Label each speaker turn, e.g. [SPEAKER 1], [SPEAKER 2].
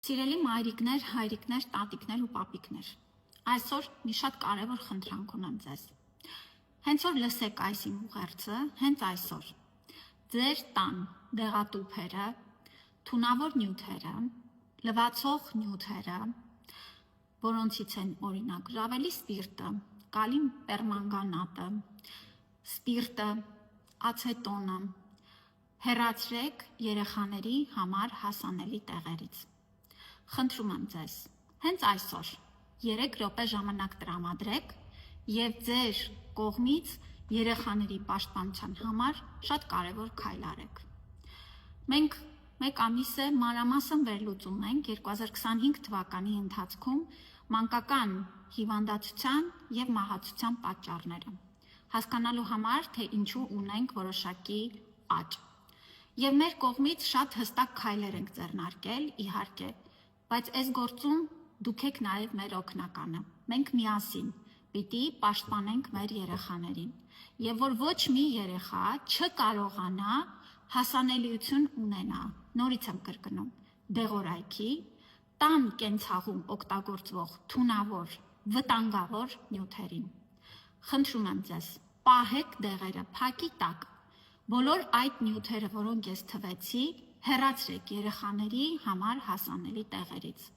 [SPEAKER 1] Սիրելի մայրիկներ, հայրիկներ, տատիկներ ու պապիկներ, այսօր մի շատ կարևոր խնդրանք ունեմ ձեզ։ Հենց որ լսեք այս իմ ուղերձը, հենց այսօր ձեր տան դեղատուփերը, թունավոր նյութերը, լվացող նյութերը, որոնցից են օրինակ ժավելի սպիրտը, կալիում պերմանգանատը, սպիրտը, ացետոնը, հեռացրեք երեխաների համար հասանելի տեղերից։ Խնդրում եմ ձեզ, հենց այսօր 3 րոպե ժամանակ տրամադրեք եւ ձեր կողմից երեխաների պաշտպանության համար շատ կարևոր քայլ արեք։ Մենք մեկ ամիս է մանրամասն վերլուծում ենք 2025 թվականի ընթացքում մանկական հիվանդացության եւ մահացության պատճառները, հասկանալու համար, թե ինչու ունենք որոշակի աճ։ Եվ մեր կողմից շատ հստակ քայլեր ենք ձեռնարկել, իհարկե, բայց այս գործում դուք եք նաև մեր օգնականը։ Մենք միասին պիտի պաշտպանենք մեր երեխաներին, եւ որ ոչ մի երեխա չկարողանա հասանելիություն ունենա, նորից եմ կրկնում, դեղորայքի, տան կենցաղում օգտագործվող թունավոր, վտանգավոր նյութերին։ Խնդրում եմ ձեզ, պահեք դեղերը փակի տակ, բոլոր այդ նյութերը, որոնք ես թվեցի, հեռացրեք երեխաների համար հասանելի տեղերից։